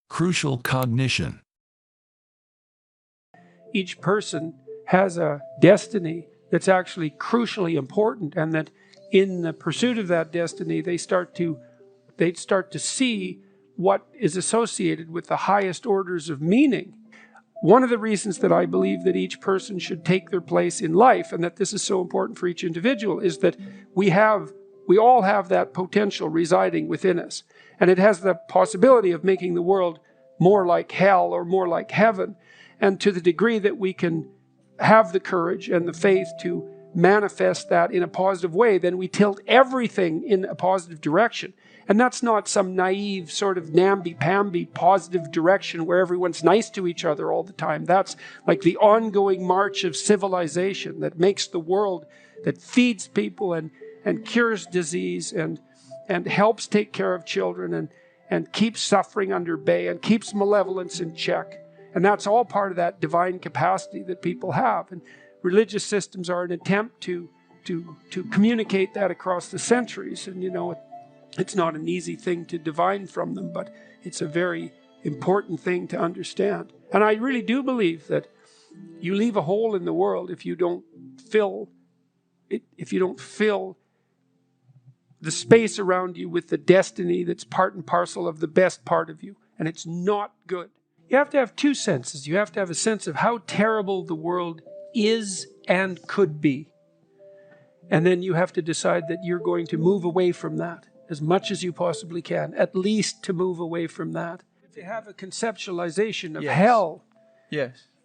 Crucial cognition. Each person has a destiny that's actually crucially important, and that in the pursuit of that destiny, they start to see what is associated with the highest orders of meaning. One of the reasons that I believe that each person should take their place in life, and that this is so important for each individual, is that we all have that potential residing within us. And it has the possibility of making the world more like hell or more like heaven. And to the degree that we can have the courage and the faith to manifest that in a positive way, then we tilt everything in a positive direction. And that's not some naive sort of namby-pamby positive direction where everyone's nice to each other all the time. That's like the ongoing march of civilization that makes the world, that feeds people and cures disease and helps take care of children and keeps suffering under bay and keeps malevolence in check. And that's all part of that divine capacity that people have. And religious systems are an attempt to communicate that across the centuries. And it's not an easy thing to divine from them, but it's a very important thing to understand. And I really do believe that you leave a hole in the world if you don't fill the space around you with the destiny that's part and parcel of the best part of you. And it's not good. You have to have two senses. You have to have a sense of how terrible the world is and could be. And then you have to decide that you're going to move away from that as much as you possibly can, at least to move away from that. To have a conceptualization of hell,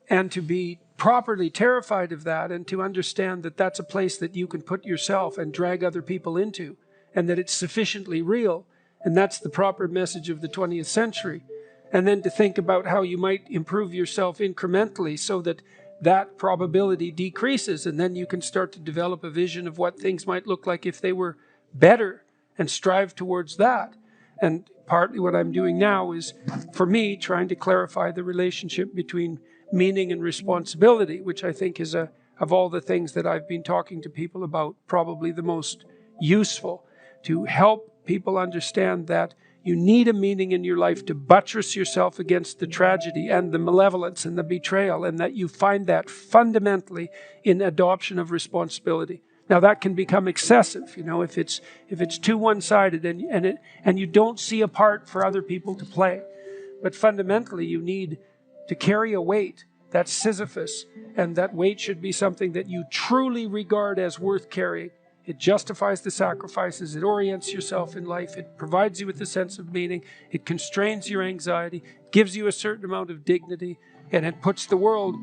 and to be properly terrified of that, and to understand that that's a place that you can put yourself and drag other people into, and that it's sufficiently real, and that's the proper message of the 20th century. And then to think about how you might improve yourself incrementally so that that probability decreases, and then you can start to develop a vision of what things might look like if they were better, and strive towards that. And partly what I'm doing now is, for me, trying to clarify the relationship between meaning and responsibility, which I think is, of all the things that I've been talking to people about, probably the most useful, to help people understand that you need a meaning in your life to buttress yourself against the tragedy and the malevolence and the betrayal, and that you find that fundamentally in adoption of responsibility. Now that can become excessive, if it's too one-sided and you don't see a part for other people to play. But fundamentally, you need to carry a weight that's Sisyphus, and that weight should be something that you truly regard as worth carrying. It justifies the sacrifices, it orients yourself in life, it provides you with a sense of meaning, it constrains your anxiety, gives you a certain amount of dignity, and it puts the world,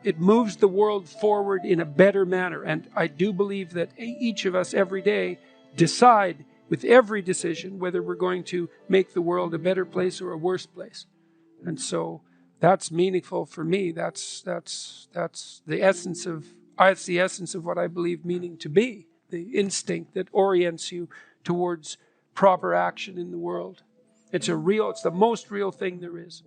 it moves the world forward in a better manner. And I do believe that each of us every day decide with every decision whether we're going to make the world a better place or a worse place. And so that's meaningful for me. That's the essence of what I believe meaning to be, the instinct that orients you towards proper action in the world. It's the most real thing there is.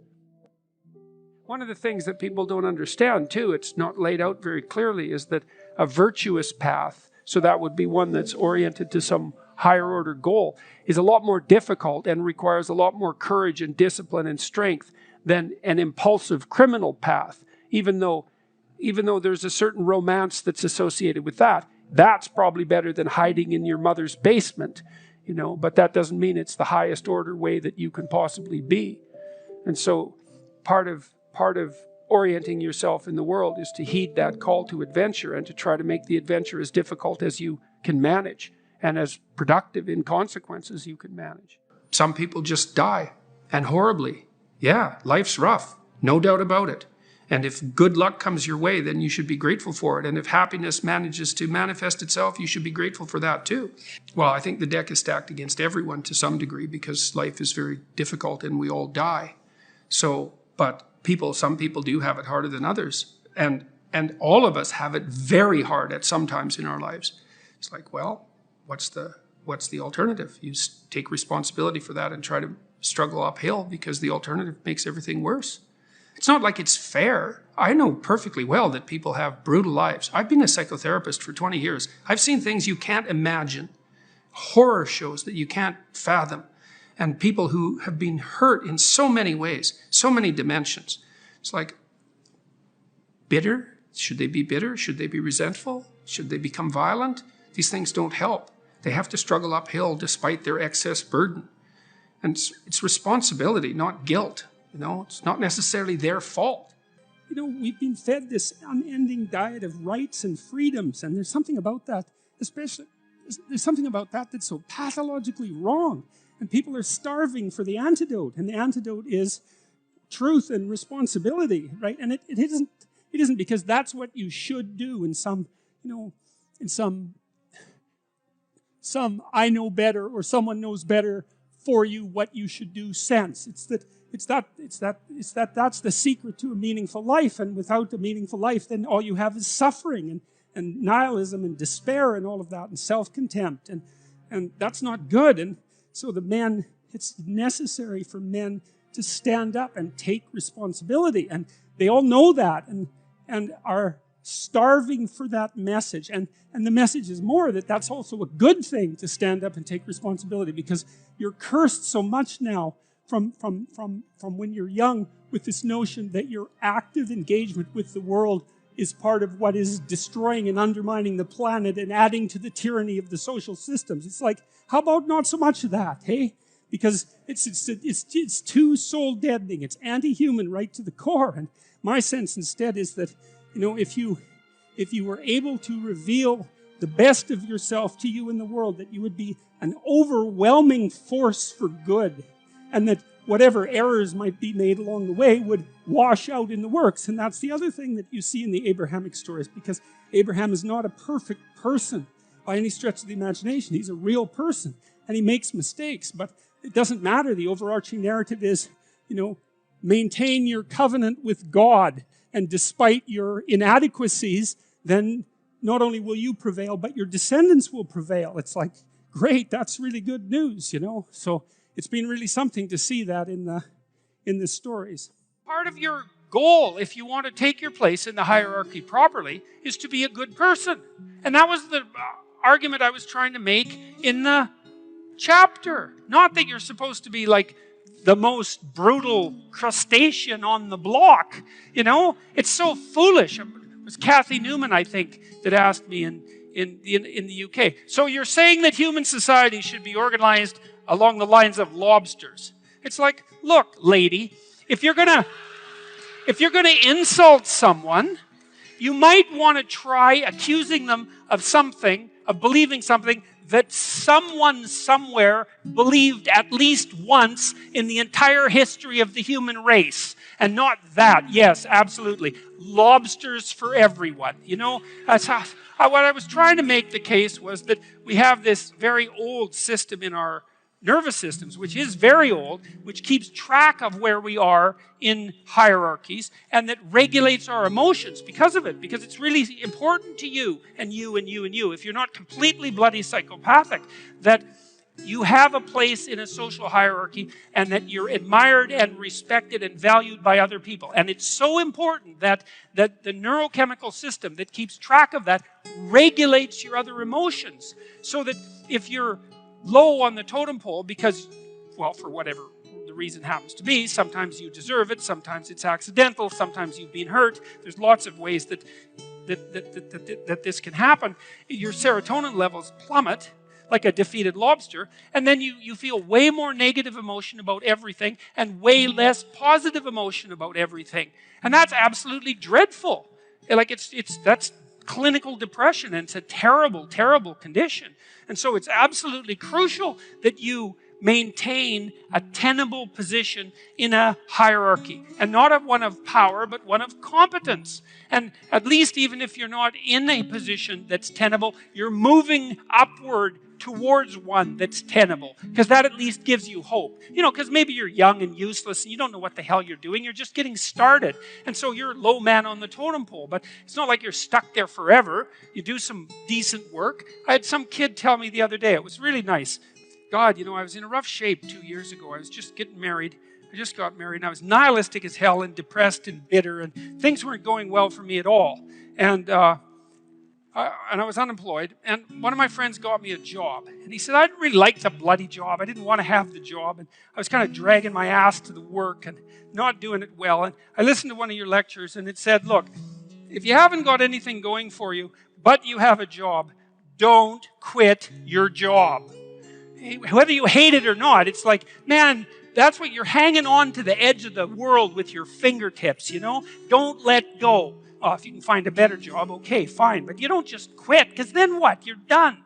One of the things that people don't understand too, it's not laid out very clearly, is that a virtuous path, so that would be one that's oriented to some higher order goal, is a lot more difficult and requires a lot more courage and discipline and strength than an impulsive criminal path, even though there's a certain romance that's associated with that. That's probably better than hiding in your mother's basement, but that doesn't mean it's the highest order way that you can possibly be. And so part of orienting yourself in the world is to heed that call to adventure and to try to make the adventure as difficult as you can manage and as productive in consequence as you can manage. Some people just die, and horribly. Yeah, life's rough, no doubt about it. And if good luck comes your way, then you should be grateful for it. And if happiness manages to manifest itself, you should be grateful for that too. Well, I think the deck is stacked against everyone to some degree because life is very difficult and we all die. But some people do have it harder than others. And all of us have it very hard at some times in our lives. It's like, well, what's the alternative? You take responsibility for that and try to struggle uphill, because the alternative makes everything worse. It's not like it's fair. I know perfectly well that people have brutal lives. I've been a psychotherapist for 20 years. I've seen things you can't imagine, horror shows that you can't fathom. and people who have been hurt in so many ways, so many dimensions. It's like, bitter? Should they be bitter? Should they be resentful? Should they become violent? These things don't help. They have to struggle uphill despite their excess burden. And it's responsibility, not guilt. It's not necessarily their fault. We've been fed this unending diet of rights and freedoms, and there's something about that, there's something about that that's so pathologically wrong. And people are starving for the antidote, and the antidote is truth and responsibility, right? And it isn't because that's what you should do in some I know better or someone knows better for you what you should do sense. It's that that's the secret to a meaningful life, and without a meaningful life, then all you have is suffering and nihilism and despair and all of that and self-contempt, and that's not good. And so it's necessary for men to stand up and take responsibility, and they all know that and are starving for that message. And the message is more that that's also a good thing to stand up and take responsibility, because you're cursed so much now from when you're young with this notion that your active engagement with the world is part of what is destroying and undermining the planet and adding to the tyranny of the social systems. It's like, how about not so much of that, hey? Because it's too soul deadening. It's anti-human right to the core. And my sense instead is that, if you were able to reveal the best of yourself to you in the world, that you would be an overwhelming force for good, and that whatever errors might be made along the way would wash out in the works. And that's the other thing that you see in the Abrahamic stories, because Abraham is not a perfect person by any stretch of the imagination. He's a real person, and he makes mistakes, but it doesn't matter. The overarching narrative is, maintain your covenant with God, and despite your inadequacies, then not only will you prevail, but your descendants will prevail. It's like, great, that's really good news, So it's been really something to see that in the stories. Part of your goal, if you want to take your place in the hierarchy properly, is to be a good person. And that was the argument I was trying to make in the chapter. Not that you're supposed to be like the most brutal crustacean on the block. It's so foolish. It was Kathy Newman, I think, that asked me in the UK. So you're saying that human society should be organized along the lines of lobsters. It's like, look, lady, if you're gonna insult someone, you might want to try accusing them of believing something that someone somewhere believed at least once in the entire history of the human race. And not that. Yes, absolutely. Lobsters for everyone. That's how, what I was trying to make the case was that we have this very old system in our nervous systems, which is very old, which keeps track of where we are in hierarchies, and that regulates our emotions because of it, because it's really important to you and you and you and you, if you're not completely bloody psychopathic, that you have a place in a social hierarchy and that you're admired and respected and valued by other people. And it's so important that the neurochemical system that keeps track of that regulates your other emotions, so that if you're low on the totem pole because, well, for whatever the reason happens to be, sometimes you deserve it, sometimes it's accidental, sometimes you've been hurt. There's lots of ways that this can happen. Your serotonin levels plummet like a defeated lobster, and then you feel way more negative emotion about everything and way less positive emotion about everything. And that's absolutely dreadful. Like that's clinical depression, and it's a terrible, terrible condition. And so it's absolutely crucial that you maintain a tenable position in a hierarchy, and not one of power, but one of competence. And at least even if you're not in a position that's tenable, you're moving upward towards one that's tenable, because that at least gives you hope. Because maybe you're young and useless and you don't know what the hell you're doing. You're just getting started. And so you're a low man on the totem pole, but it's not like you're stuck there forever. You do some decent work. I had some kid tell me the other day, it was really nice. God, I was in a rough shape 2 years ago. I was just getting married. I just got married, and I was nihilistic as hell and depressed and bitter, and things weren't going well for me at all. And and I was unemployed, and one of my friends got me a job. And he said, I didn't really like the bloody job. I didn't want to have the job. And I was kind of dragging my ass to the work and not doing it well. And I listened to one of your lectures, and it said, look, if you haven't got anything going for you, but you have a job, don't quit your job. Whether you hate it or not, it's like, man, that's what you're hanging on to the edge of the world with your fingertips, you know? Don't let go. If you can find a better job, okay, fine. But you don't just quit, because then what? You're done.